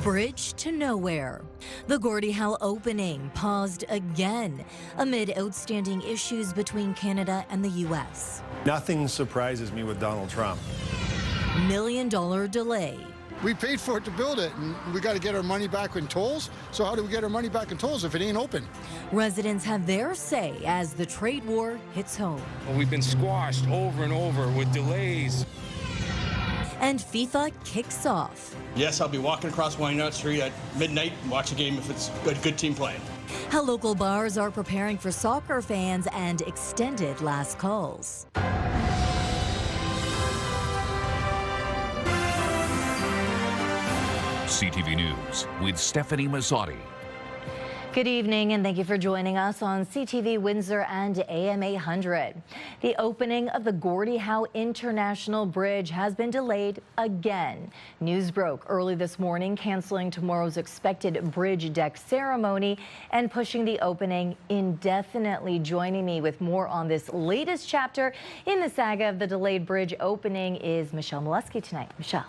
Bridge to nowhere. The Gordie Howe opening paused again amid outstanding issues between Canada and the U.S. Nothing surprises me with Donald Trump. $1 million delay. We paid for it to build it, and we got to get our money back in tolls. So how do we get our money back in tolls if it ain't open? Residents have their say as the trade war hits home. Well, we've been squashed over and over with delays. And FIFA kicks off. Yes, I'll be walking across Wynot Street at midnight and watch a game if it's a good team playing. How local bars are preparing for soccer fans and extended last calls. CTV News with Stefanie Masotti. Good evening and thank you for joining us on CTV Windsor and AM 800. The opening of the Gordie Howe International Bridge has been delayed again. News broke early this morning, canceling tomorrow's expected bridge deck ceremony and pushing the opening indefinitely. Joining me with more on this latest chapter in the saga of the delayed bridge opening is Michelle Molesky tonight. Michelle.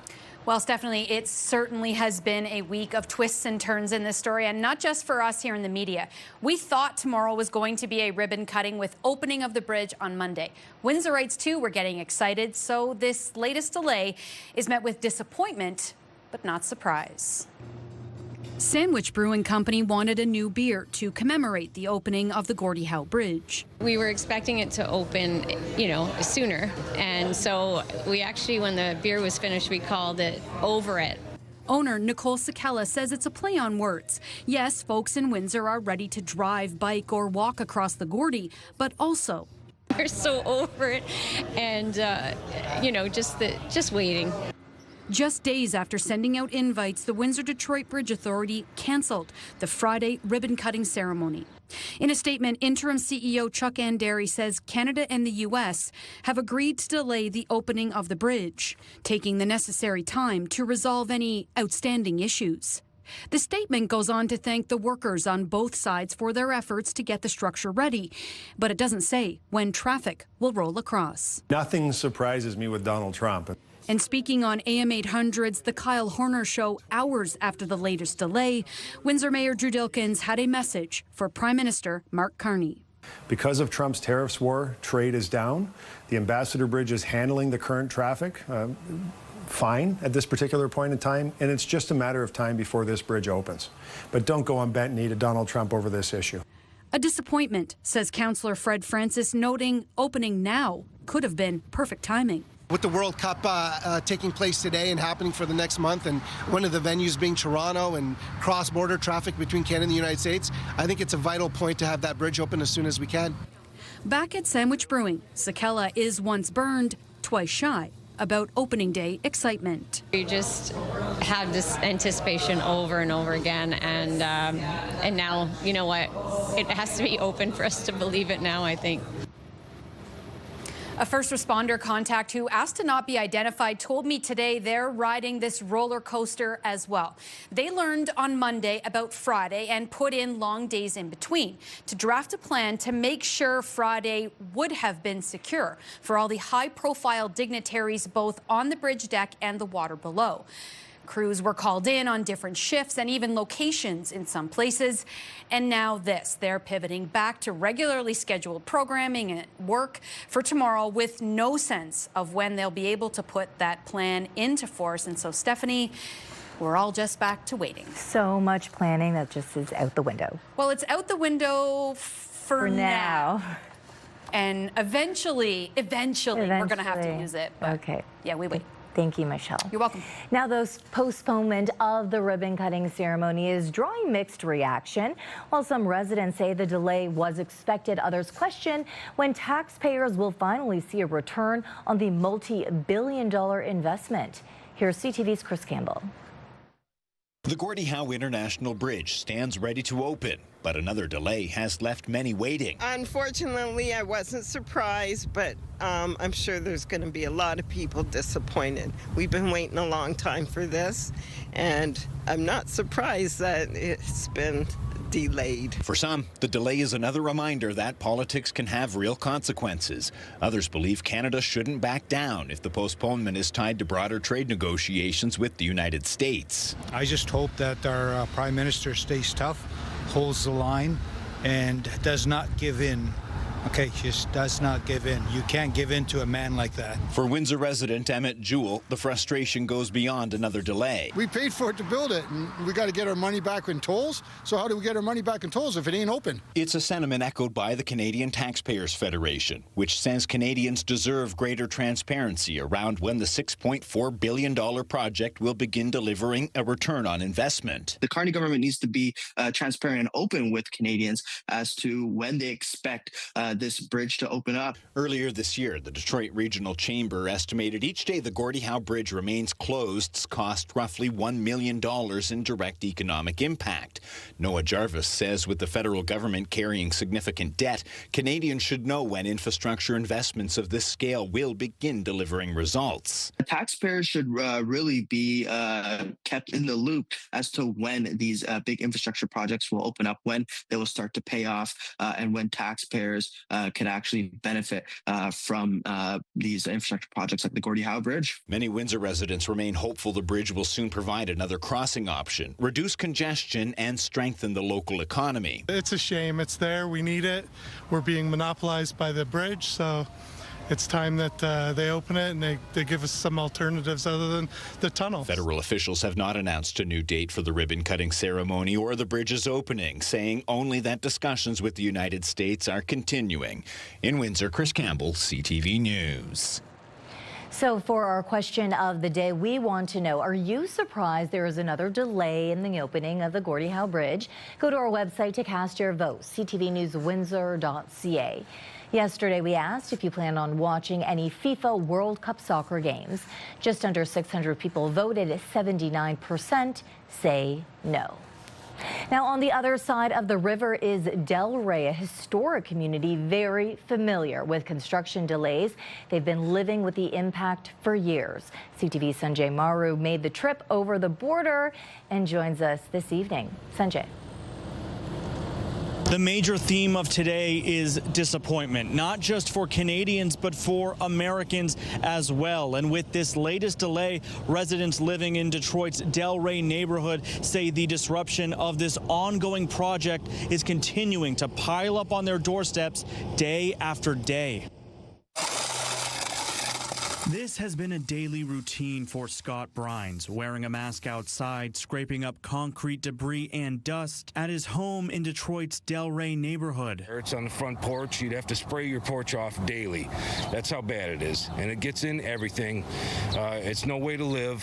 Well, Stefanie, it certainly has been a week of twists and turns in this story, and not just for us here in the media. We thought tomorrow was going to be a ribbon cutting with opening of the bridge on Monday. Windsorites, too, were getting excited, so this latest delay is met with disappointment, but not surprise. Sandwich Brewing Company wanted a new beer to commemorate the opening of the Gordie Howe Bridge. We were expecting it to open, sooner. And so we actually, when the beer was finished, we called it Over It. Owner Nicole Sakella says it's a play on words. Yes, folks in Windsor are ready to drive, bike, or walk across the Gordie, but also we're so over it and, just waiting. Just days after sending out invites, the Windsor-Detroit Bridge Authority canceled the Friday ribbon-cutting ceremony. In a statement, interim CEO Chuck Andery says Canada and the U.S. have agreed to delay the opening of the bridge, taking the necessary time to resolve any outstanding issues. The statement goes on to thank the workers on both sides for their efforts to get the structure ready, but it doesn't say when traffic will roll across. Nothing surprises me with Donald Trump. And speaking on AM 800's The Kyle Horner Show hours after the latest delay, Windsor Mayor Drew Dilkins had a message for Prime Minister Mark Carney. Because of Trump's tariffs war, trade is down. The Ambassador Bridge is handling the current traffic fine at this particular point in time, and it's just a matter of time before this bridge opens. But don't go on bent knee to Donald Trump over this issue. A disappointment, says Councillor Fred Francis, noting opening now could have been perfect timing. With the World Cup taking place today and happening for the next month, and one of the venues being Toronto and cross-border traffic between Canada and the United States, I think it's a vital point to have that bridge open as soon as we can. Back at Sandwich Brewing, Sakella is once burned, twice shy about opening day excitement. We just have this anticipation over and over again, and now, you know what, it has to be open for us to believe it now, I think. A first responder contact who asked to not be identified told me today they're riding this roller coaster as well. They learned on Monday about Friday and put in long days in between to draft a plan to make sure Friday would have been secure for all the high-profile dignitaries both on the bridge deck and the water below. Crews were called in on different shifts and even locations in some places. And now this, they're pivoting back to regularly scheduled programming and work for tomorrow with no sense of when they'll be able to put that plan into force. And so, Stefanie, we're all just back to waiting. So much planning that just is out the window. Well, it's out the window for now. And eventually, we're going to have to use it. But okay. Yeah, we wait. Thank you, Michelle. You're welcome. Now, the postponement of the ribbon-cutting ceremony is drawing mixed reaction. While some residents say the delay was expected, others question when taxpayers will finally see a return on the multi-billion-dollar investment. Here's CTV's Chris Campbell. The Gordie Howe International Bridge stands ready to open, but another delay has left many waiting. Unfortunately, I wasn't surprised, but I'm sure there's going to be a lot of people disappointed. We've been waiting a long time for this, and I'm not surprised that it's been delayed. For some, the delay is another reminder that politics can have real consequences. Others believe Canada shouldn't back down if the postponement is tied to broader trade negotiations with the United States. I just hope that our Prime Minister stays tough, holds the line, and does not give in. Okay, just does not give in. You can't give in to a man like that. For Windsor resident Emmett Jewell, the frustration goes beyond another delay. We paid for it to build it, and we got to get our money back in tolls. So how do we get our money back in tolls if it ain't open? It's a sentiment echoed by the Canadian Taxpayers Federation, which says Canadians deserve greater transparency around when the $6.4 billion project will begin delivering a return on investment. The Carney government needs to be transparent and open with Canadians as to when they expect this bridge to open up. Earlier this year, the Detroit Regional Chamber estimated each day the Gordie Howe Bridge remains closed cost roughly $1 million in direct economic impact. Noah Jarvis says with the federal government carrying significant debt, Canadians should know when infrastructure investments of this scale will begin delivering results. Taxpayers should really be kept in the loop as to when these big infrastructure projects will open up, when they will start to pay off, and when taxpayers can actually benefit from these infrastructure projects like the Gordie Howe Bridge. Many Windsor residents remain hopeful the bridge will soon provide another crossing option, reduce congestion, and strengthen the local economy. It's a shame. It's there. We need it. We're being monopolized by the bridge, so it's time that they open it and they give us some alternatives other than the tunnel. Federal officials have not announced a new date for the ribbon-cutting ceremony or the bridge's opening, saying only that discussions with the United States are continuing. In Windsor, Chris Campbell, CTV News. So for our question of the day, we want to know, are you surprised there is another delay in the opening of the Gordie Howe Bridge? Go to our website to cast your vote, ctvnewswindsor.ca. Yesterday, we asked if you plan on watching any FIFA World Cup soccer games. Just under 600 people voted, 79% say no. Now, on the other side of the river is Delray, a historic community very familiar with construction delays. They've been living with the impact for years. CTV's Sanjay Maru made the trip over the border and joins us this evening. Sanjay. The major theme of today is disappointment, not just for Canadians, but for Americans as well. And with this latest delay, residents living in Detroit's Delray neighborhood say the disruption of this ongoing project is continuing to pile up on their doorsteps day after day. This has been a daily routine for Scott Brines, wearing a mask outside, scraping up concrete debris and dust at his home in Detroit's Delray neighborhood. It's on the front porch. You'd have to spray your porch off daily. That's how bad it is. And it gets in everything. It's no way to live.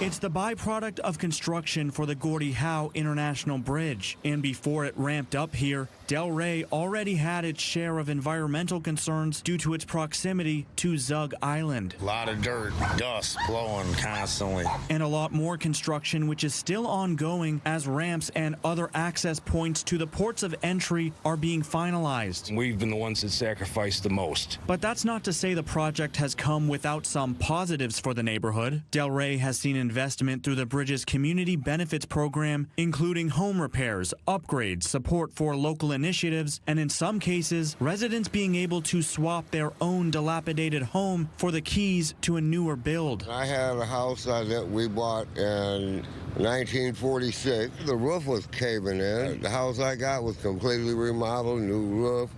It's the byproduct of construction for the Gordie Howe International Bridge. And before it ramped up here, Delray already had its share of environmental concerns due to its proximity to Zug Island. A lot of dirt, dust blowing constantly. And a lot more construction, which is still ongoing as ramps and other access points to the ports of entry are being finalized. We've been the ones that sacrificed the most. But that's not to say the project has come without some positives for the neighborhood. Delray has seen investment through the bridge's community benefits program, including home repairs, upgrades, support for local initiatives, and in some cases, residents being able to swap their own dilapidated home for the keys to a newer build. I had a house that we bought in 1946. The roof was caving in. The house I got was completely remodeled, new roof,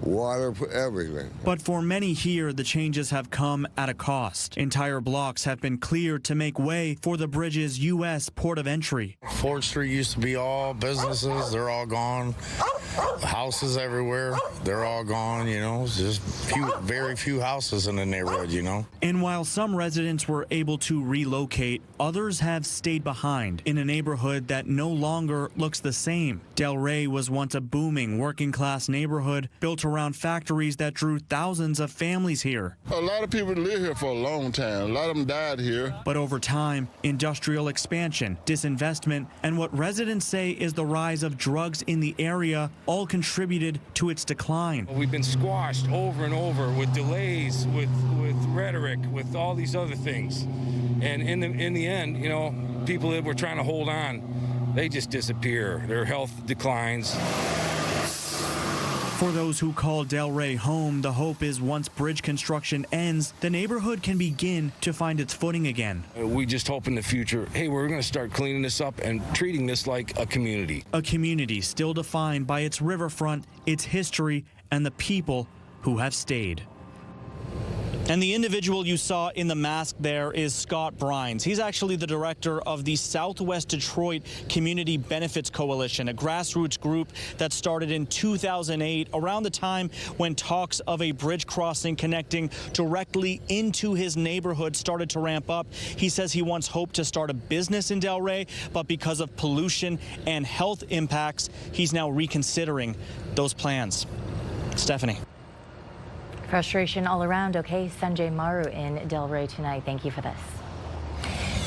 water, everything. But for many here, the changes have come at a cost. Entire blocks have been cleared to make way for the bridge's U.S. port of entry. 4th Street used to be all businesses. They're all gone. Houses everywhere. They're all gone, you know. Just very few houses in the neighborhood, you know. And while some residents were able to relocate, others have stayed behind in a neighborhood that no longer looks the same. Delray was once a booming working-class neighborhood built around factories that drew thousands of families here. A lot of people live here for a long time. A lot of them died here. But over time, industrial expansion, disinvestment, and what residents say is the rise of drugs in the area all contributed to its decline. We've been squashed over and over with delays, with rhetoric, with all these other things. And in the end, you know, people that were trying to hold on they just disappear. Their health declines. For those who call Delray home, the hope is once bridge construction ends, the neighborhood can begin to find its footing again. We just hope in the future, hey, we're going to start cleaning this up and treating this like a community. A community still defined by its riverfront, its history, and the people who have stayed. And the individual you saw in the mask there is Scott Brines. He's actually the director of the Southwest Detroit Community Benefits Coalition, a grassroots group that started in 2008, around the time when talks of a bridge crossing connecting directly into his neighborhood started to ramp up. He says he once hoped to start a business in Delray, but because of pollution and health impacts, he's now reconsidering those plans. Stefanie. Frustration all around. Okay, Sanjay Maru in Delray tonight. Thank you for this.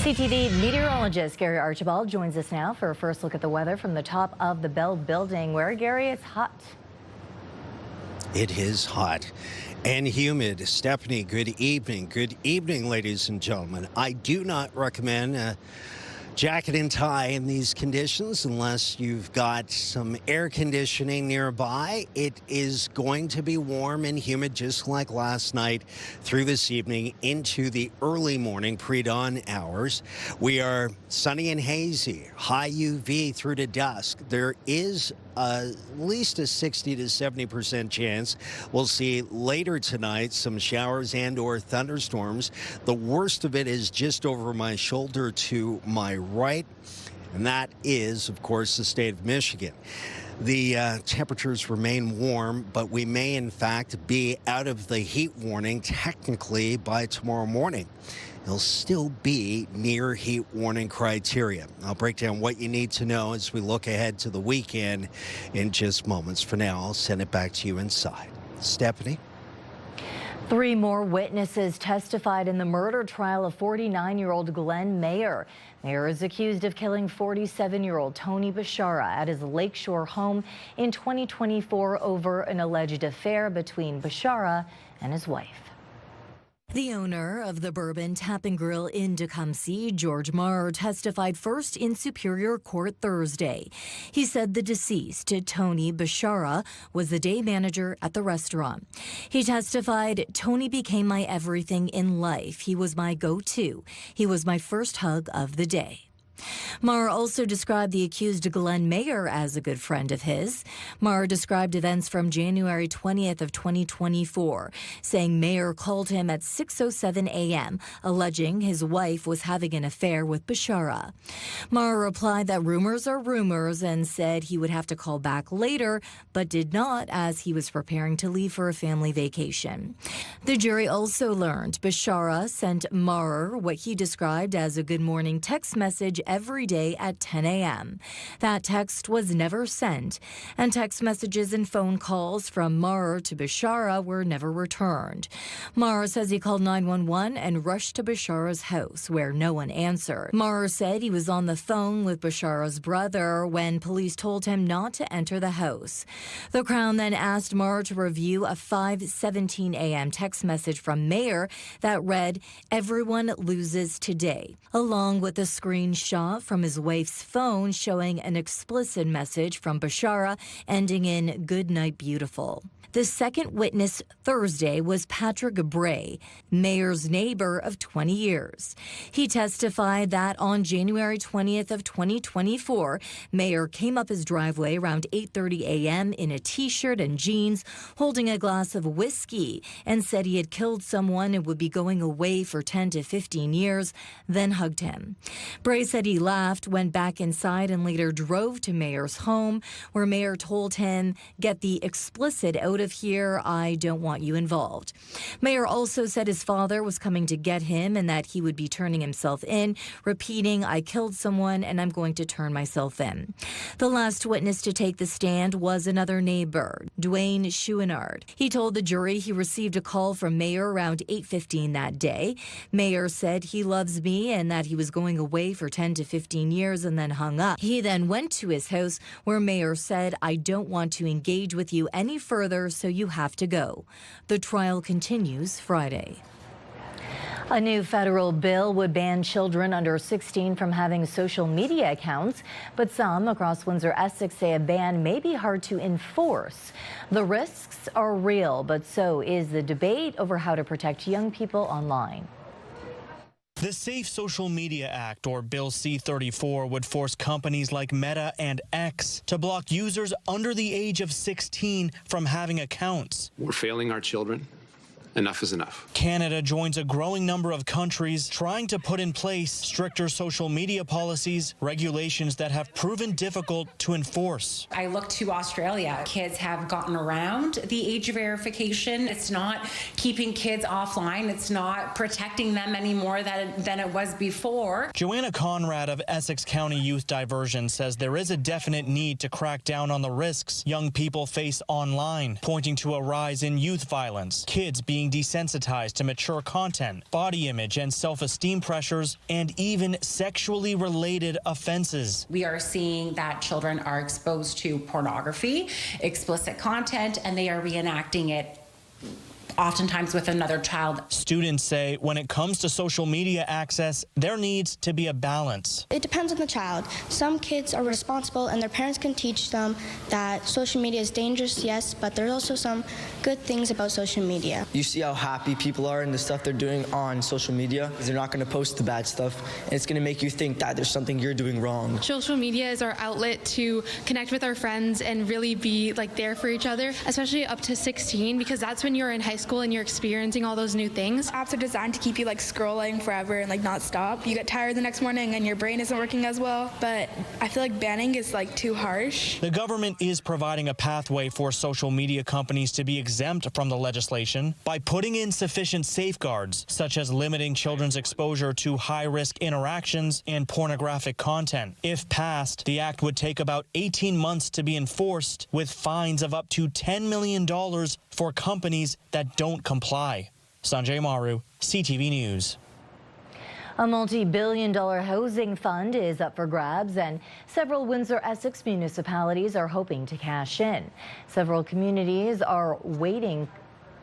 CTV meteorologist Gary Archibald joins us now for a first look at the weather from the top of the Bell building, where, Gary, it's hot. It is hot and humid. Stefanie, good evening. Good evening, ladies and gentlemen. I do not recommend jacket and tie in these conditions unless you've got some air conditioning nearby. It is going to be warm and humid just like last night through this evening into the early morning pre-dawn hours. We are sunny and hazy, high UV through to dusk. There is at least a 60 to 70% chance we'll see later tonight some showers and or thunderstorms. The worst of it is just over my shoulder to my right, and that is, of course, the state of Michigan. The temperatures remain warm, but we may in fact be out of the heat warning technically by tomorrow morning. It'll still be near heat warning criteria. I'll break down what you need to know as we look ahead to the weekend in just moments. For now, I'll send it back to you inside. Stefanie? 3 more witnesses testified in the murder trial of 49-year-old Glenn Mayer. Mayer is accused of killing 47-year-old Tony Bashara at his Lakeshore home in 2024 over an alleged affair between Bashara and his wife. The owner of the Bourbon Tap and Grill in Tecumseh, George Marr, testified first in Superior Court Thursday. He said the deceased, Tony Bashara, was the day manager at the restaurant. He testified, "Tony became my everything in life. He was my go-to. He was my first hug of the day." Marr also described the accused Glenn Mayer as a good friend of his. Marr described events from January 20th of 2024, saying Mayer called him at 6:07 a.m., alleging his wife was having an affair with Bashara. Marr replied that rumors are rumors and said he would have to call back later, but did not as he was preparing to leave for a family vacation. The jury also learned Bashara sent Marr what he described as a good morning text message every day at 10 a.m. That text was never sent, and text messages and phone calls from Marr to Bashara were never returned. Marr says he called 911 and rushed to Bashara's house, where no one answered. Marr said he was on the phone with Bashara's brother when police told him not to enter the house. The Crown then asked Marr to review a 5:17 a.m. text message from Mayer that read, "Everyone loses today," along with a screenshot from his wife's phone showing an explicit message from Bashara ending in "Good night, beautiful." The second witness Thursday was Patrick Bray, Mayer's neighbor of 20 years. He testified that on January 20th of 2024, Mayer came up his driveway around 8:30 a.m. in a T-shirt and jeans, holding a glass of whiskey, and said he had killed someone and would be going away for 10 to 15 years, then hugged him. Bray said he laughed, went back inside, and later drove to Mayer's home, where Mayer told him, "Get the explicit out of here, I don't want you involved." Mayer also said his father was coming to get him and that he would be turning himself in, repeating, "I killed someone and I'm going to turn myself in." The last witness to take the stand was another neighbor, Dwayne Chouinard. He told the jury he received a call from Mayer around 8:15 that day. Mayer said he loves me and that he was going away for 10 to 15 years and then hung up. He then went to his house where Mayer said, "I don't want to engage with you any further, so you have to go." The trial continues Friday. A new federal bill would ban children under 16 from having social media accounts, but some across Windsor-Essex say a ban may be hard to enforce. The risks are real, but so is the debate over how to protect young people online. The Safe Social Media Act, or Bill C-34, would force companies like Meta and X to block users under the age of 16 from having accounts. We're failing our children. Enough is enough. Canada joins a growing number of countries trying to put in place stricter social media policies, regulations that have proven difficult to enforce. I look to Australia. Kids have gotten around the age verification. It's not keeping kids offline. It's not protecting them any more than it was before. Joanna Conrad of Essex County Youth Diversion says there is a definite need to crack down on the risks young people face online, pointing to a rise in youth violence, kids being desensitized to mature content, body image and self-esteem pressures, and even sexually related offenses. We are seeing that children are exposed to pornography, explicit content, and they are reenacting it oftentimes with another child. Students say when it comes to social media access, there needs to be a balance. It depends on the child. Some kids are responsible and their parents can teach them that social media is dangerous, yes, but there's also some good things about social media. You see how happy people are in the stuff they're doing on social media. They're not going to post the bad stuff, and it's going to make you think that there's something you're doing wrong. Social media is our outlet to connect with our friends and really be there for each other, especially up to 16, because that's when you're in high school and you're experiencing all those new things. Apps are designed to keep you scrolling forever and not stop. You get tired the next morning and your brain isn't working as well, but I feel like banning is too harsh. The government is providing a pathway for social media companies to be exempt from the legislation by putting in sufficient safeguards, such as limiting children's exposure to high-risk interactions and pornographic content. If passed, the act would take about 18 months to be enforced, with fines of up to $10 million for companies that don't comply. Sanjay Maru, CTV News. A multi-billion-dollar housing fund is up for grabs, and several Windsor-Essex municipalities are hoping to cash in. Several communities are weighing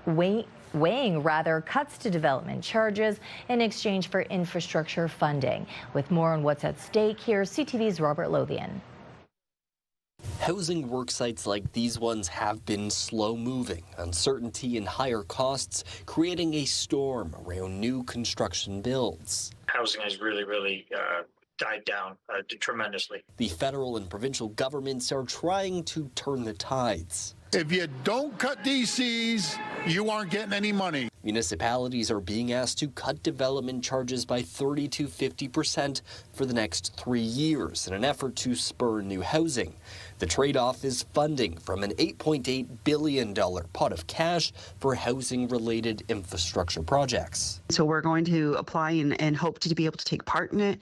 cuts to development charges in exchange for infrastructure funding. With more on what's at stake, here's CTV's Robert Lothian. Housing work sites like these ones have been slow-moving. Uncertainty and higher costs creating a storm around new construction builds. Housing has really died down tremendously. The federal and provincial governments are trying to turn the tides. If you don't cut DCs, you aren't getting any money. Municipalities are being asked to cut development charges by 30 to 50% for the next 3 years in an effort to spur new housing. The trade-off is funding from an $8.8 billion pot of cash for housing-related infrastructure projects. So we're going to apply and hope to be able to take part in it.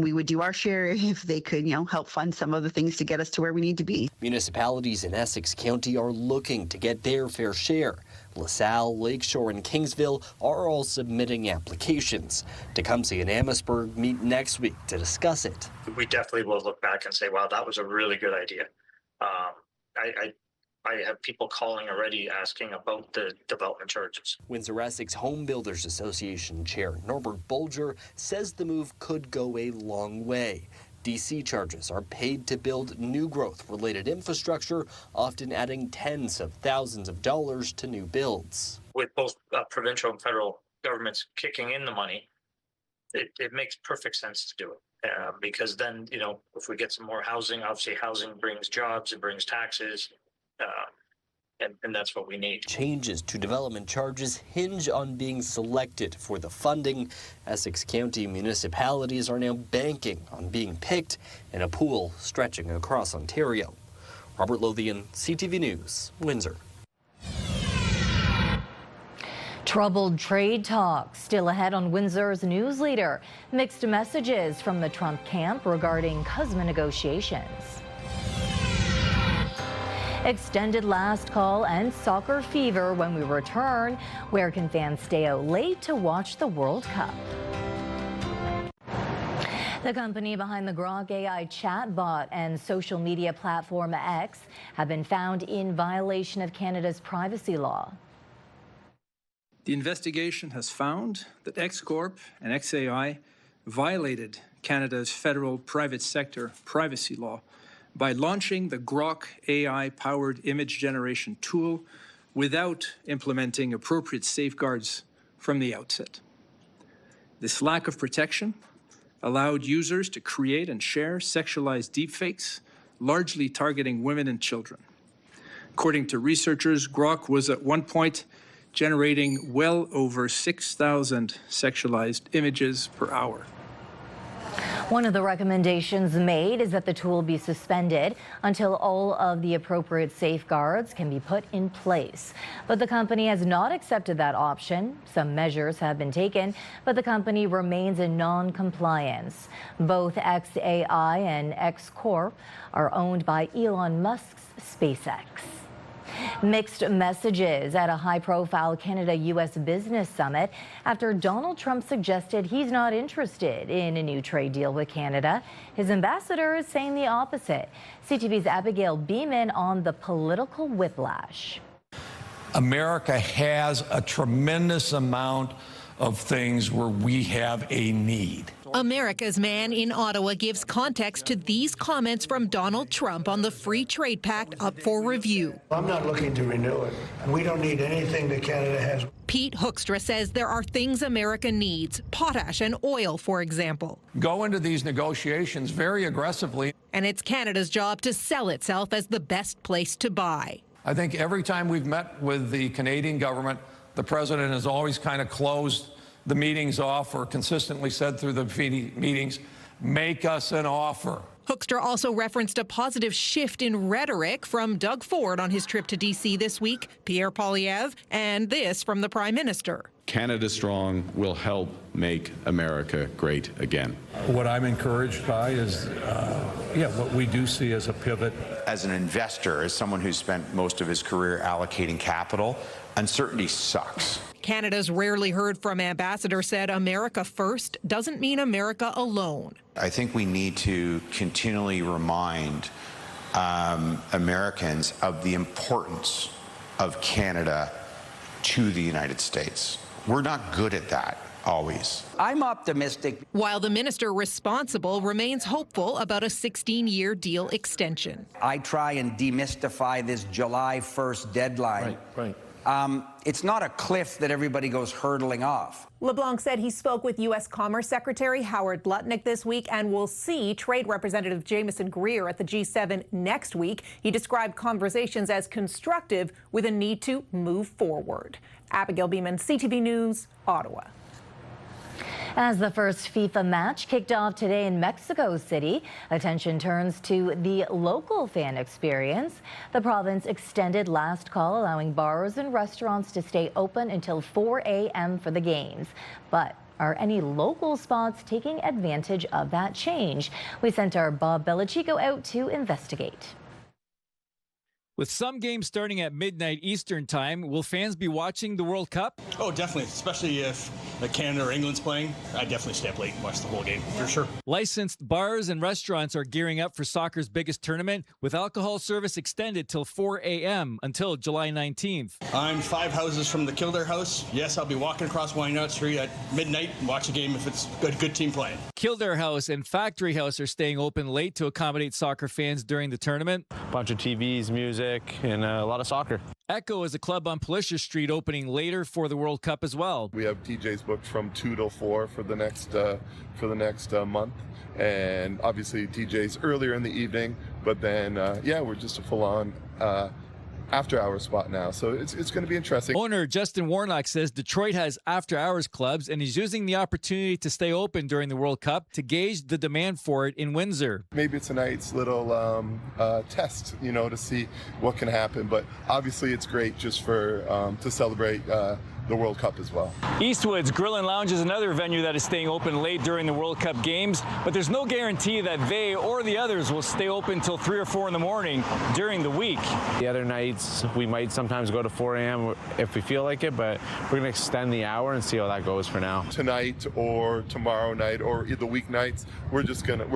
We would do our share if they could, help fund some of the things to get us to where we need to be. Municipalities in Essex County are looking to get their fair share. LaSalle, Lakeshore, and Kingsville are all submitting applications. Tecumseh and Amherstburg meet next week to discuss it. We definitely will look back and say, wow, that was a really good idea. I have people calling already asking about the development charges. Windsor-Essex Home Builders Association Chair Norbert Bolger says the move could go a long way. DC charges are paid to build new growth-related infrastructure, often adding tens of thousands of dollars to new builds. With both provincial and federal governments kicking in the money, it makes perfect sense to do it. Because then, if we get some more housing, obviously housing brings jobs, it brings taxes, and that's what we need. Changes to development charges hinge on being selected for the funding. Essex County municipalities are now banking on being picked in a pool stretching across Ontario. Robert Lothian, CTV News, Windsor. Troubled trade talks still ahead on Windsor's news leader. Mixed messages from the Trump camp regarding CUSMA negotiations. Extended last call and soccer fever when we return. Where can fans stay out late to watch the World Cup? The company behind the Grok AI chatbot and social media platform X have been found in violation of Canada's privacy law. The investigation has found that X-Corp and XAI violated Canada's federal private sector privacy law by launching the Grok AI-powered image generation tool without implementing appropriate safeguards from the outset. This lack of protection allowed users to create and share sexualized deepfakes, largely targeting women and children. According to researchers, Grok was at one point generating well over 6,000 sexualized images per hour. One of the recommendations made is that the tool be suspended until all of the appropriate safeguards can be put in place. But the company has not accepted that option. Some measures have been taken, but the company remains in non-compliance. Both XAI and X-Corp are owned by Elon Musk's SpaceX. Mixed messages at a high-profile Canada-U.S. business summit after Donald Trump suggested he's not interested in a new trade deal with Canada. His ambassador is saying the opposite. CTV's Abigail Beeman on the political whiplash. America has a tremendous amount of things where we have a need. America's Man in Ottawa gives context to these comments from Donald Trump on the Free Trade Pact up for review. I'm not looking to renew it, and we don't need anything that Canada has. Pete Hoekstra says there are things America needs, potash and oil, for example. Go into these negotiations very aggressively. And it's Canada's job to sell itself as the best place to buy. I think every time we've met with the Canadian government, the president has always kind of closed the meetings off or consistently said through the meetings, make us an offer. Hoekstra also referenced a positive shift in rhetoric from Doug Ford on his trip to D.C. this week, Pierre Poilievre, and this from the Prime Minister. Canada Strong will help make America great again. What I'm encouraged by is, what we do see as a pivot. As an investor, as someone who's spent most of his career allocating capital, uncertainty sucks. Canada's rarely heard from ambassador said America first doesn't mean America alone. I think we need to continually remind Americans of the importance of Canada to the United States. We're not good at that always. I'm optimistic. While the minister responsible remains hopeful about a 16-year deal extension. I try and demystify this July 1st deadline. Right. It's not a cliff that everybody goes hurtling off. LeBlanc said he spoke with U.S. Commerce Secretary Howard Lutnick this week and will see Trade Representative Jameson Greer at the G7 next week. He described conversations as constructive with a need to move forward. Abigail Beeman, CTV News, Ottawa. As the first FIFA match kicked off today in Mexico City, attention turns to the local fan experience. The province extended last call, allowing bars and restaurants to stay open until 4 a.m. for the games. But are any local spots taking advantage of that change? We sent our Bob Belichico out to investigate. With some games starting at midnight Eastern time, will fans be watching the World Cup? Oh, definitely, especially if Canada or England's playing. I'd definitely stay up late and watch the whole game, for sure. Licensed bars and restaurants are gearing up for soccer's biggest tournament, with alcohol service extended till 4 a.m. until July 19th. I'm 5 houses from the Kildare house. Yes, I'll be walking across Wynot Street at midnight and watch a game if it's a good team playing. Kildare House and Factory House are staying open late to accommodate soccer fans during the tournament. A bunch of TVs, music, and a lot of soccer. Echo is a club on Pelissier Street opening later for the World Cup as well. We have DJs booked from 2 till 4 for the next month, and obviously DJs earlier in the evening. But then we're just a full-on after-hours spot now, so it's going to be interesting. Owner Justin Warnock says Detroit has after-hours clubs and he's using the opportunity to stay open during the World Cup to gauge the demand for it in Windsor. Maybe it's a nice little test, to see what can happen, but obviously it's great just for to celebrate the World Cup as well. Eastwood's Grill and Lounge is another venue that is staying open late during the World Cup games, but there's no guarantee that they or the others will stay open till 3 or 4 in the morning during the week. The other nights, we might sometimes go to 4 a.m. if we feel like it, but we're going to extend the hour and see how that goes for now. Tonight or tomorrow night or the weeknights, we're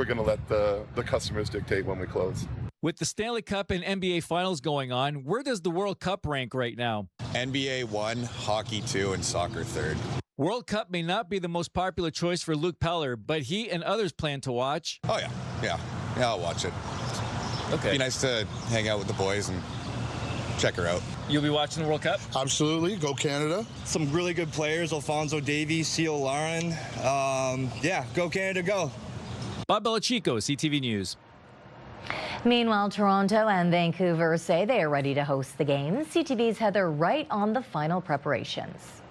gonna let the customers dictate when we close. With the Stanley Cup and NBA Finals going on, where does the World Cup rank right now? NBA 1, hockey 2, and soccer 3rd. World Cup may not be the most popular choice for Luke Peller, but he and others plan to watch. Oh, yeah, I'll watch it. Okay. Be nice to hang out with the boys and check her out. You'll be watching the World Cup? Absolutely. Go Canada. Some really good players, Alfonso Davies, Seal Lauren. Yeah, go Canada, go. Bob Belichico, CTV News. Meanwhile, Toronto and Vancouver say they are ready to host the games. CTV's Heather Wright on the final preparations.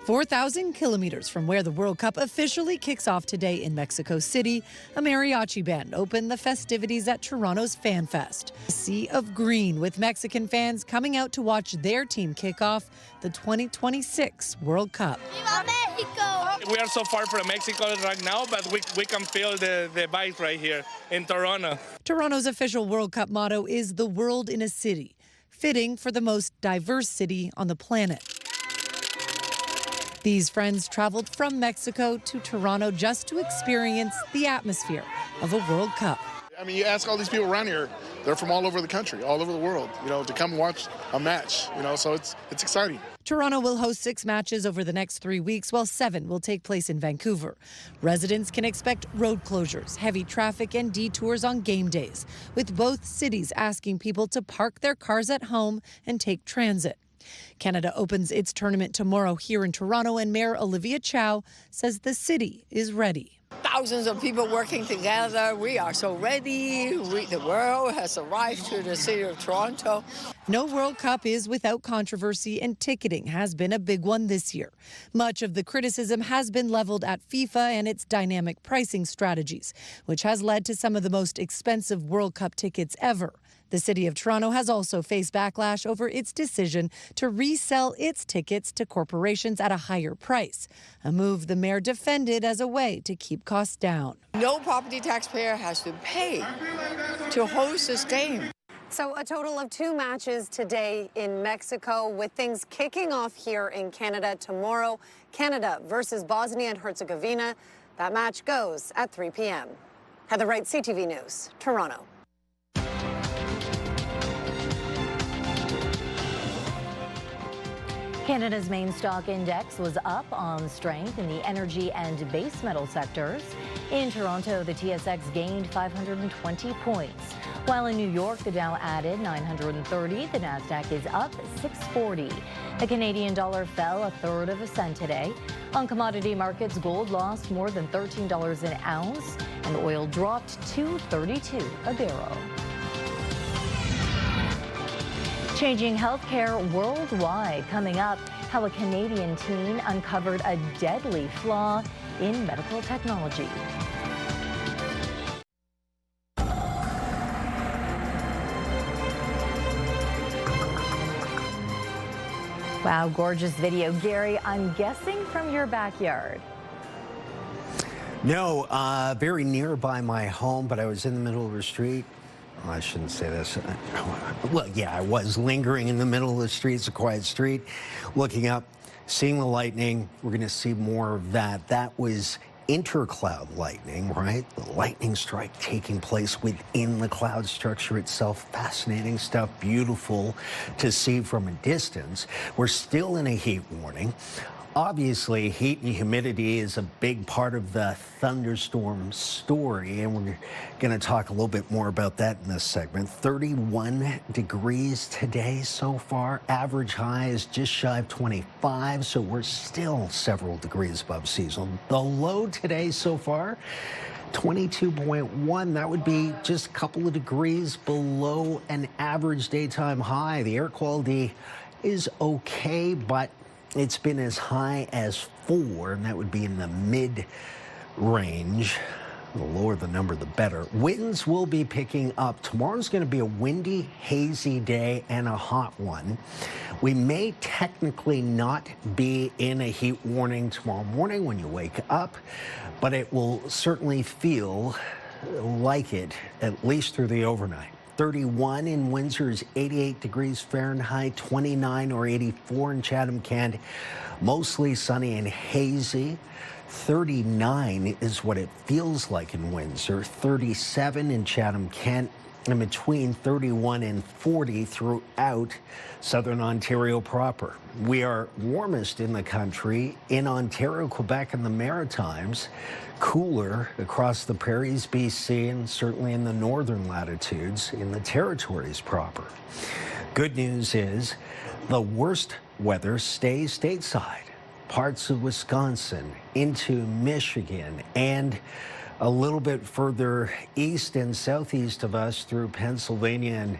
4,000 kilometers from where the World Cup officially kicks off today in Mexico City, a mariachi band opened the festivities at Toronto's Fan Fest. A sea of green, with Mexican fans coming out to watch their team kick off the 2026 World Cup. Viva Mexico! We are so far from Mexico right now, but we can feel the vibe right here in Toronto. Toronto's official World Cup motto is "The World in a City," fitting for the most diverse city on the planet. These friends traveled from Mexico to Toronto just to experience the atmosphere of a World Cup. I mean, you ask all these people around here, they're from all over the country, all over the world, to come and watch a match, so it's exciting. Toronto will host 6 matches over the next 3 weeks, while 7 will take place in Vancouver. Residents can expect road closures, heavy traffic, and detours on game days, with both cities asking people to park their cars at home and take transit. Canada opens its tournament tomorrow here in Toronto, and Mayor Olivia Chow says the city is ready. Thousands of people working together. We are so ready. The world has arrived to the city of Toronto. No World Cup is without controversy, and ticketing has been a big one this year. Much of the criticism has been leveled at FIFA and its dynamic pricing strategies, which has led to some of the most expensive World Cup tickets ever. The City of Toronto has also faced backlash over its decision to resell its tickets to corporations at a higher price, a move the mayor defended as a way to keep costs down. No property taxpayer has to pay to host this game. So a total of 2 matches today in Mexico, with things kicking off here in Canada tomorrow. Canada versus Bosnia and Herzegovina. That match goes at 3 p.m. Heather Wright, CTV News, Toronto. Canada's main stock index was up on strength in the energy and base metal sectors. In Toronto, the TSX gained 520 points, while in New York, the Dow added 930. The Nasdaq is up 640. The Canadian dollar fell 1/3 of a cent today. On commodity markets, gold lost more than $13 an ounce, and oil dropped to $32 a barrel. Changing healthcare worldwide. Coming up, how a Canadian teen uncovered a deadly flaw in medical technology. Wow, gorgeous video. Gary, I'm guessing from your backyard. No, very nearby my home, but I was in the middle of the street. Well, I shouldn't say this. Well, yeah, I was lingering in the middle of the street. It's a quiet street. Looking up, seeing the lightning. We're going to see more of that. That was intercloud lightning, right? The lightning strike taking place within the cloud structure itself. Fascinating stuff. Beautiful to see from a distance. We're still in a heat warning. Obviously, heat and humidity is a big part of the thunderstorm story, and we're going to talk a little bit more about that in this segment. 31 degrees today so far. Average high is just shy of 25, so we're still several degrees above seasonal. The low today so far, 22.1. That would be just a couple of degrees below an average daytime high. The air quality is okay, but it's been as high as 4, and that would be in the mid-range. The lower the number, the better. Winds will be picking up. Tomorrow's going to be a windy, hazy day and a hot one. We may technically not be in a heat warning tomorrow morning when you wake up, but it will certainly feel like it, at least through the overnight. 31 in Windsor is 88 degrees Fahrenheit, 29 or 84 in Chatham-Kent. Mostly sunny and hazy. 39 is what it feels like in Windsor. 37 in Chatham-Kent. And between 31 and 40 throughout southern Ontario proper. We are warmest in the country in Ontario, Quebec, and the Maritimes. Cooler across the prairies, BC, and certainly in the northern latitudes in the territories proper. Good news is the worst weather stays stateside. Parts of Wisconsin into Michigan and a little bit further east and southeast of us through Pennsylvania and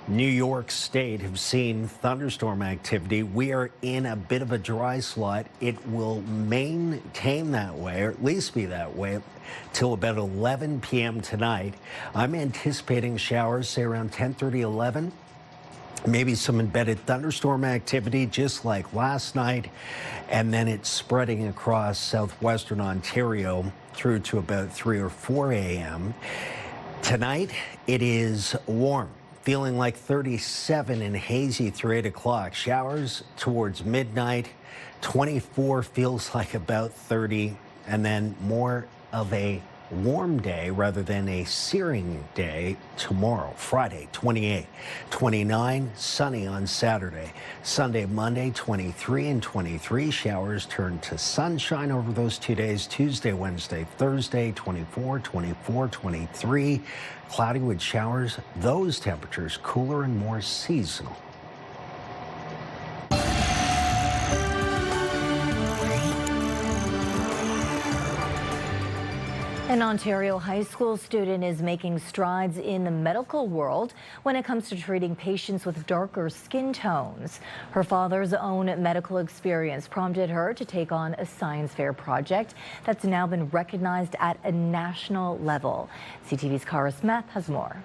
New York State have seen thunderstorm activity. We are in a bit of a dry slot. It will maintain that way, or at least be that way, till about 11 p.m. tonight. I'm anticipating showers, say around 10:30, 11. Maybe some embedded thunderstorm activity just like last night, and then it's spreading across southwestern Ontario through to about 3 or 4 a.m. Tonight, it is warm, feeling like 37 and hazy through 8 o'clock. Showers towards midnight, 24 feels like about 30, and then more of a warm day rather than a searing day tomorrow, Friday, 28, 29, sunny on Saturday. Sunday, Monday, 23 and 23. Showers turn to sunshine over those 2 days. Tuesday, Wednesday, Thursday, 24, 24, 23. Cloudy with showers. Those temperatures cooler and more seasonal. An Ontario high school student is making strides in the medical world when it comes to treating patients with darker skin tones. Her father's own medical experience prompted her to take on a science fair project that's now been recognized at a national level. CTV's Cara Smith has more.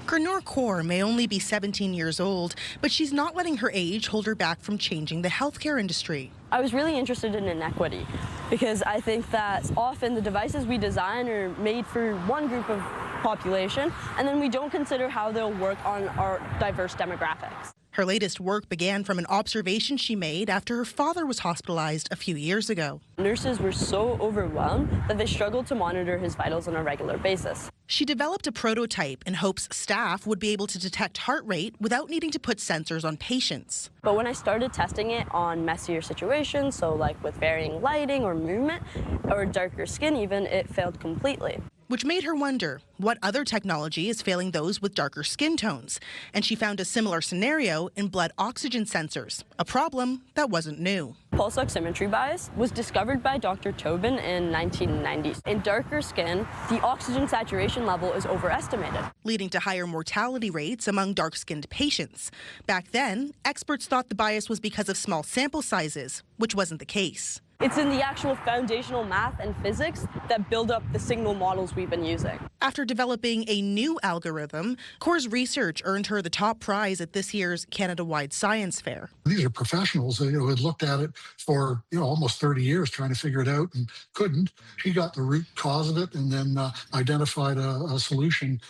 Gernor Kaur may only be 17 years old, but she's not letting her age hold her back from changing the healthcare industry. I was really interested in inequity because I think that often the devices we design are made for one group of population, and then we don't consider how they'll work on our diverse demographics. Her latest work began from an observation she made after her father was hospitalized a few years ago. Nurses were so overwhelmed that they struggled to monitor his vitals on a regular basis. She developed a prototype in hopes staff would be able to detect heart rate without needing to put sensors on patients. But when I started testing it on messier situations, so like with varying lighting or movement or darker skin even, it failed completely. Which made her wonder what other technology is failing those with darker skin tones. And she found a similar scenario in blood oxygen sensors, a problem that wasn't new. Pulse oximetry bias was discovered by Dr. Tobin in 1990. In darker skin, the oxygen saturation level is overestimated, leading to higher mortality rates among dark-skinned patients. Back then, experts thought the bias was because of small sample sizes, which wasn't the case. It's in the actual foundational math and physics that build up the signal models we've been using. After developing a new algorithm, Kaur's research earned her the top prize at this year's Canada-wide science fair. These are professionals that, had looked at it for, almost 30 years trying to figure it out and couldn't. She got the root cause of it and then identified a solution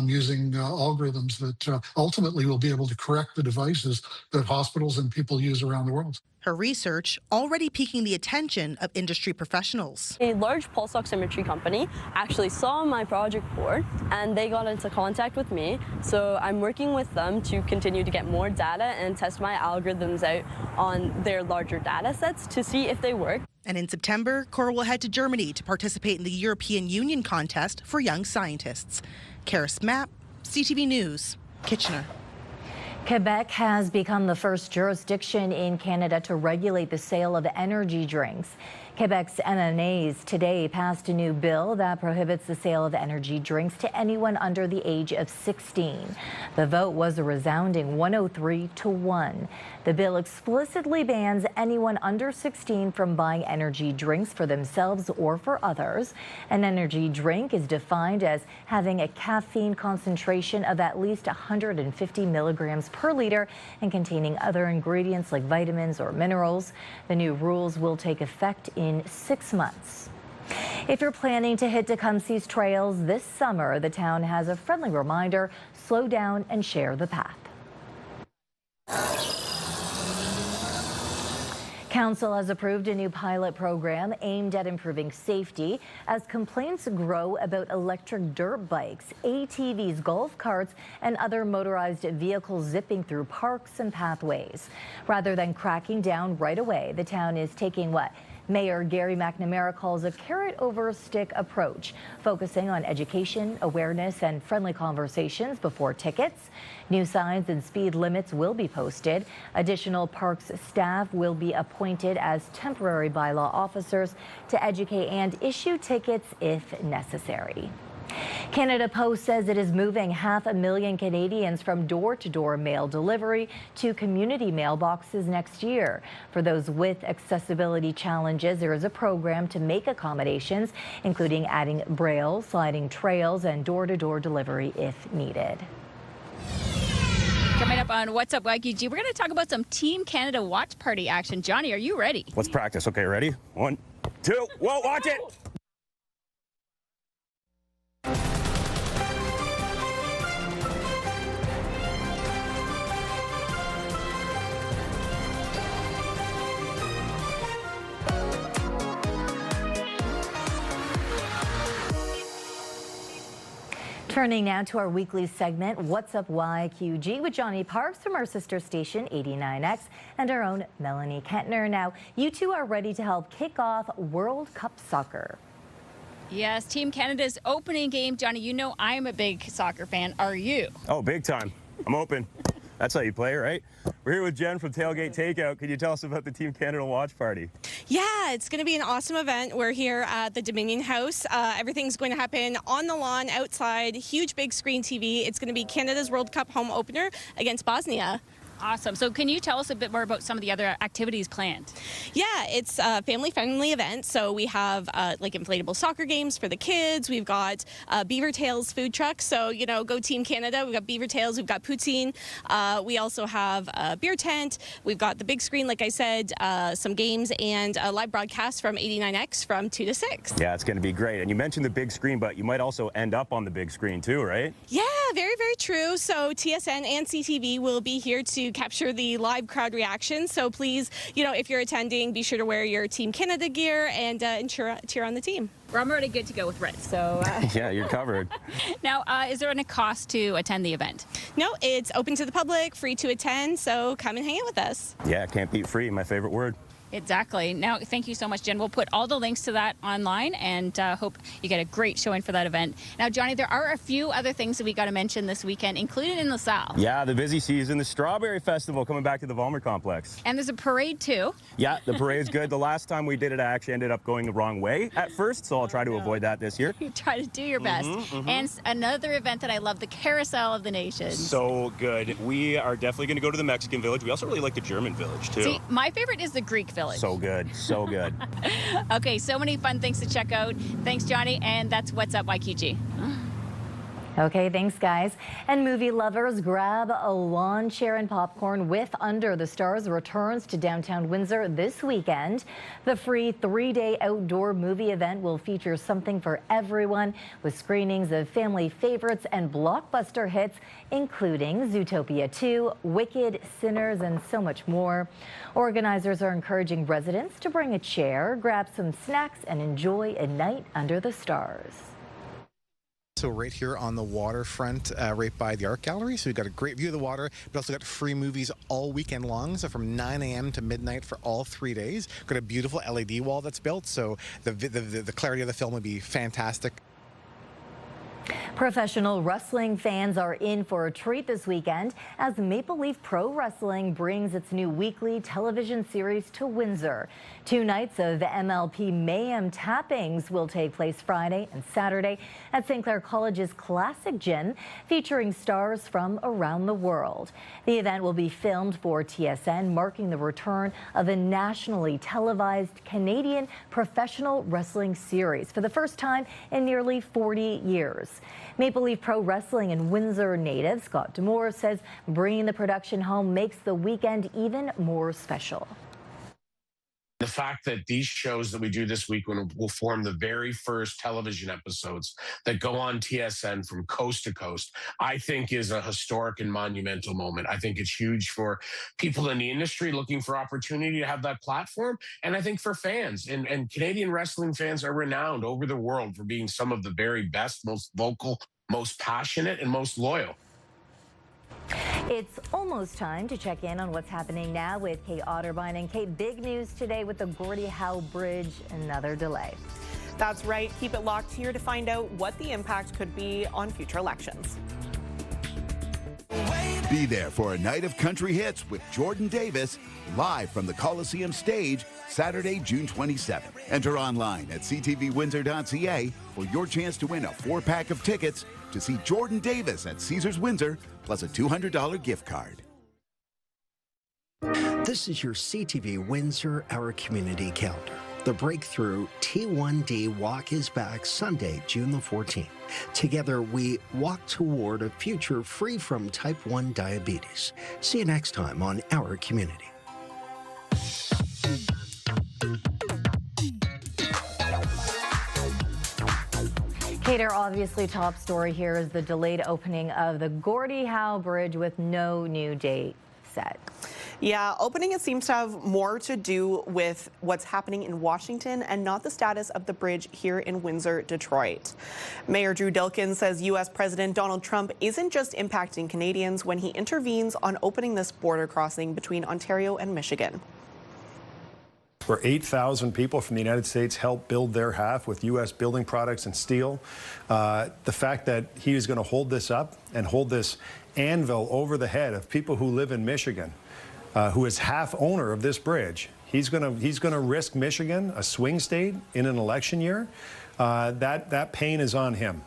using algorithms that ultimately will be able to correct the devices that hospitals and people use around the world. Her research already piquing the attention of industry professionals. A large pulse oximetry company actually saw my project board and they got into contact with me. So I'm working with them to continue to get more data and test my algorithms out on their larger data sets to see if they work. And in September, Kaur will head to Germany to participate in the European Union contest for young scientists. Cara Smith, CTV News, Kitchener. Quebec has become the first jurisdiction in Canada to regulate the sale of energy drinks. Quebec's MNAs today passed a new bill that prohibits the sale of energy drinks to anyone under the age of 16. The vote was a resounding 103-1. The bill explicitly bans anyone under 16 from buying energy drinks for themselves or for others. An energy drink is defined as having a caffeine concentration of at least 150 milligrams per liter and containing other ingredients like vitamins or minerals. The new rules will take effect in 6 months. If you're planning to hit Tecumseh's trails this summer, the town has a friendly reminder: slow down and share the path. Council has approved a new pilot program aimed at improving safety as complaints grow about electric dirt bikes, ATVs, golf carts, and other motorized vehicles zipping through parks and pathways. Rather than cracking down right away, the town is taking what Mayor Gary McNamara calls a carrot-over-stick approach, focusing on education, awareness, and friendly conversations before tickets. New signs and speed limits will be posted. Additional parks staff will be appointed as temporary bylaw officers to educate and issue tickets if necessary. Canada Post says it is moving 500,000 Canadians from door-to-door mail delivery to community mailboxes next year. For those with accessibility challenges, there is a program to make accommodations, including adding braille, sliding trails, and door-to-door delivery if needed. Coming up on What's Up YQG, we're going to talk about some Team Canada watch party action. Johnny, are you ready? Let's practice. Okay, ready? 1, 2, whoa, watch it! Turning now to our weekly segment, What's Up YQG, with Johnny Parks from our sister station 89X and our own Melanie Kentner. Now, you two are ready to help kick off World Cup soccer. Yes, Team Canada's opening game. Johnny, you know I'm a big soccer fan. Are you? Oh, big time. I'm open. That's how you play, right? We're here with Jen from Tailgate Takeout. Can you tell us about the Team Canada watch party? Yeah, it's going to be an awesome event. We're here at the Dominion House. Everything's going to happen on the lawn, outside, huge big screen TV. It's going to be Canada's World Cup home opener against Bosnia. Awesome. So can you tell us a bit more about some of the other activities planned? Yeah, it's a family-friendly event. So we have like inflatable soccer games for the kids. We've got Beaver Tails food trucks. So, you know, go Team Canada. We've got Beaver Tails. We've got poutine. We also have a beer tent. We've got the big screen, like I said, some games, and a live broadcast from 89X from 2 to 6. Yeah, it's going to be great. And you mentioned the big screen, but you might also end up on the big screen too, right? Yeah, very, very true. So TSN and CTV will be here to capture the live crowd reaction. So please, you know, if you're attending, be sure to wear your Team Canada gear and cheer on the team. Well, I'm already good to go with red. So yeah, you're covered. Now, is there any cost to attend the event? No, it's open to the public, free to attend. So come and hang out with us. Yeah, can't beat free. My favorite word. Exactly. Now, thank you so much, Jen. We'll put all the links to that online, and hope you get a great showing for that event. Now, Johnny, there are a few other things that we got to mention this weekend, included in LaSalle. Yeah, the busy season, the Strawberry Festival coming back to the Vollmer Complex. And there's a parade, too. Yeah, the parade's good. The last time we did it, I actually ended up going the wrong way at first, so I'll try to avoid that this year. You try to do your best. And another event that I love, the Carousel of the Nations. So good. We are definitely going to go to the Mexican Village. We also really like the German Village, too. See, my favorite is the Greek Village. So good. So good. Okay, so many fun things to check out. Thanks, Johnny, and that's What's Up YQG. Okay, thanks, guys. And movie lovers, grab a lawn chair and popcorn with Under the Stars returns to downtown Windsor this weekend. The free 3-day outdoor movie event will feature something for everyone, with screenings of family favorites and blockbuster hits, including Zootopia 2, Wicked, Sinners, and so much more. Organizers are encouraging residents to bring a chair, grab some snacks, and enjoy a night under the stars. So right here on the waterfront, right by the art gallery. So we've got a great view of the water, but also got free movies all weekend long. So from 9 a.m. to midnight for all 3 days. Got a beautiful LED wall that's built, so the clarity of the film would be fantastic. Professional wrestling fans are in for a treat this weekend as Maple Leaf Pro Wrestling brings its new weekly television series to Windsor. 2 nights of MLP Mayhem tappings will take place Friday and Saturday at St. Clair College's Classic Gym, featuring stars from around the world. The event will be filmed for TSN, marking the return of a nationally televised Canadian professional wrestling series for the first time in nearly 40 years. Maple Leaf Pro Wrestling and Windsor native Scott Demore says bringing the production home makes the weekend even more special. The fact that these shows that we do this week will form the very first television episodes that go on TSN from coast to coast, I think is a historic and monumental moment. I think it's huge for people in the industry looking for opportunity to have that platform. And I think for fans, and Canadian wrestling fans are renowned over the world for being some of the very best, most vocal, most passionate, and most loyal. It's almost time to check in on what's happening now with Kate Otterbein. And Kate, big news today with the Gordie Howe Bridge, another delay. That's right. Keep it locked here to find out what the impact could be on future elections. Be there for a night of country hits with Jordan Davis, live from the Coliseum stage, Saturday, June 27th. Enter online at ctvwindsor.ca for your chance to win a 4-pack of tickets to see Jordan Davis at Caesars Windsor, plus a $200 gift card. This is your CTV Windsor Our Community Calendar. The Breakthrough T1D Walk is back Sunday, June the 14th. Together, we walk toward a future free from type 1 diabetes. See you next time on Our Community. Kate, our obviously top story here is the delayed opening of the Gordie Howe Bridge with no new date set. Yeah, opening it seems to have more to do with what's happening in Washington and not the status of the bridge here in Windsor, Detroit. Mayor Drew Dilkens says U.S. President Donald Trump isn't just impacting Canadians when he intervenes on opening this border crossing between Ontario and Michigan. Where 8,000 people from the United States helped build their half with U.S. building products and steel. The fact that he is going to hold this up and hold this anvil over the head of people who live in Michigan, who is half owner of this bridge, he's going to risk Michigan, a swing state, in an election year. That pain is on him.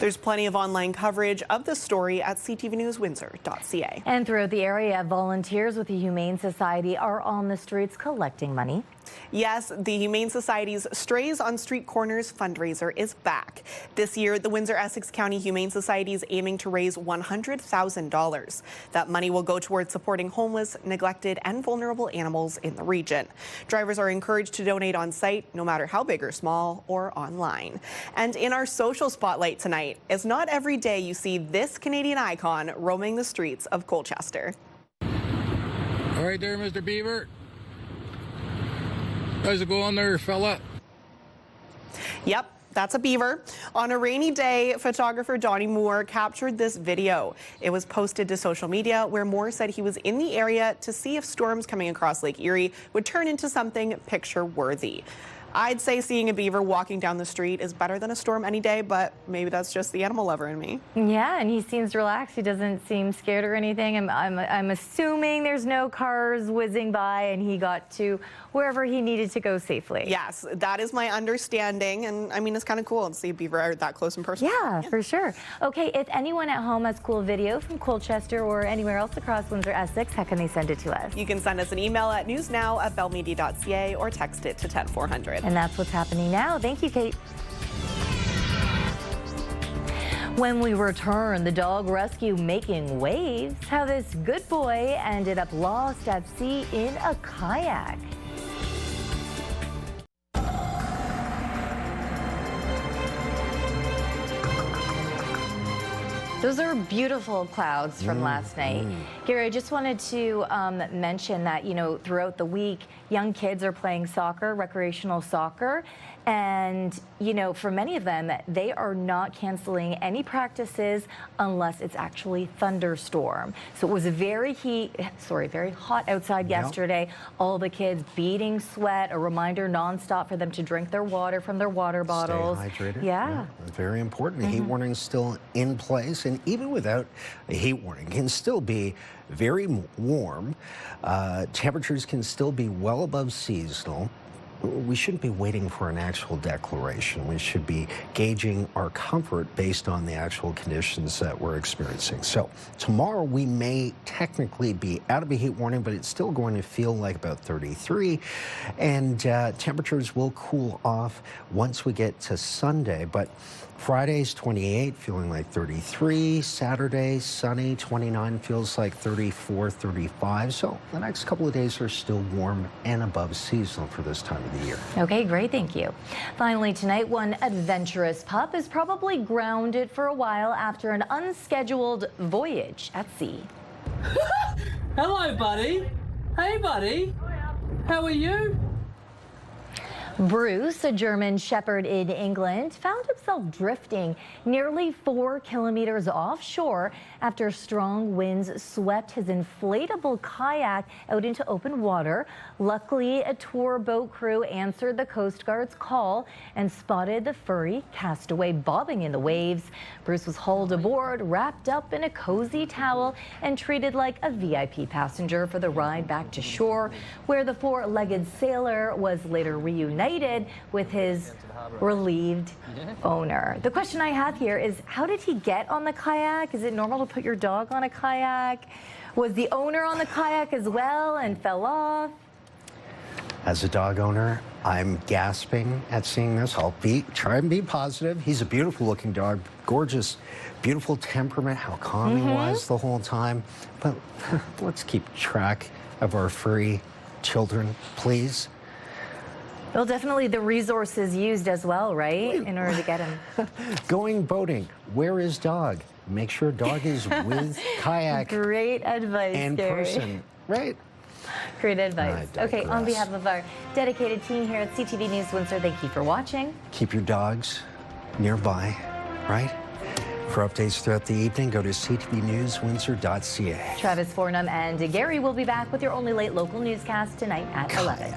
There's plenty of online coverage of the story at ctvnewswindsor.ca. And throughout the area, volunteers with the Humane Society are on the streets collecting money. Yes, the Humane Society's Strays on Street Corners fundraiser is back. This year, the Windsor-Essex County Humane Society is aiming to raise $100,000. That money will go towards supporting homeless, neglected, and vulnerable animals in the region. Drivers are encouraged to donate on site, no matter how big or small, or online. And in our social spotlight tonight, it's not every day you see this Canadian icon roaming the streets of Colchester. All right there, Mr. Beaver. How's it going there, fella? Yep, that's a beaver. On a rainy day, photographer Donnie Moore captured this video. It was posted to social media where Moore said he was in the area to see if storms coming across Lake Erie would turn into something picture-worthy. I'd say seeing a beaver walking down the street is better than a storm any day, but maybe that's just the animal lover in me. Yeah, and he seems relaxed. He doesn't seem scared or anything. I'm assuming there's no cars whizzing by and he got to wherever he needed to go safely. Yes, that is my understanding, and I mean, it's kind of cool to see a beaver that close in person. Yeah, for sure. Okay, if anyone at home has cool video from Colchester or anywhere else across Windsor-Essex, how can they send it to us? You can send us an email at newsnow@bellmedia.ca or text it to 10400. And that's what's happening now. Thank you, Kate. When we return, the dog rescue making waves. How this good boy ended up lost at sea in a kayak. Those are beautiful clouds from last night. Gary, I just wanted to mention that, you know, throughout the week, young kids are playing soccer, recreational soccer. And, you know, for many of them, they are not canceling any practices unless it's actually thunderstorm. So it was very hot outside yesterday. All the kids beating sweat, a reminder nonstop for them to drink their water from their water bottles. Stay hydrated. Yeah. Very important. The heat warning is still in place, and even without a heat warning, it can still be very warm. Temperatures can still be well above seasonal. we shouldn't be waiting for an actual declaration. We should be gauging our comfort based on the actual conditions that we're experiencing. So tomorrow we may technically be out of a heat warning, but it's still going to feel like about 33, and temperatures will cool off once we get to Sunday. But Friday's 28, feeling like 33. Saturday, sunny, 29, feels like 34, 35. So the next couple of days are still warm and above seasonal for this time of the year. Okay, great, thank you. Finally tonight, one adventurous pup is probably grounded for a while after an unscheduled voyage at sea. Hello, buddy. Hey, buddy. How are you? Bruce, a German shepherd in England, found himself drifting nearly 4 kilometers offshore after strong winds swept his inflatable kayak out into open water. Luckily, a tour boat crew answered the Coast Guard's call and spotted the furry castaway bobbing in the waves. Bruce was hauled aboard, wrapped up in a cozy towel, and treated like a VIP passenger for the ride back to shore, where the 4-legged sailor was later reunited with his relieved owner. The question I have here is, how did he get on the kayak? Is it normal to put your dog on a kayak? Was the owner on the kayak as well and fell off? As a dog owner, I'm gasping at seeing this. I'll try and be positive. He's a beautiful looking dog, gorgeous, beautiful temperament, how calm he was the whole time. But let's keep track of our furry children, please. Well, definitely the resources used as well, right, in order to get him. Going boating, where is dog? Make sure dog is with kayak. Great advice, and Gary. person, right? Great advice. Okay, on behalf of our dedicated team here at CTV News Windsor, thank you for watching. Keep your dogs nearby, right? For updates throughout the evening, go to ctvnewswindsor.ca. Travis Fornum and Gary will be back with your only late local newscast tonight at 11.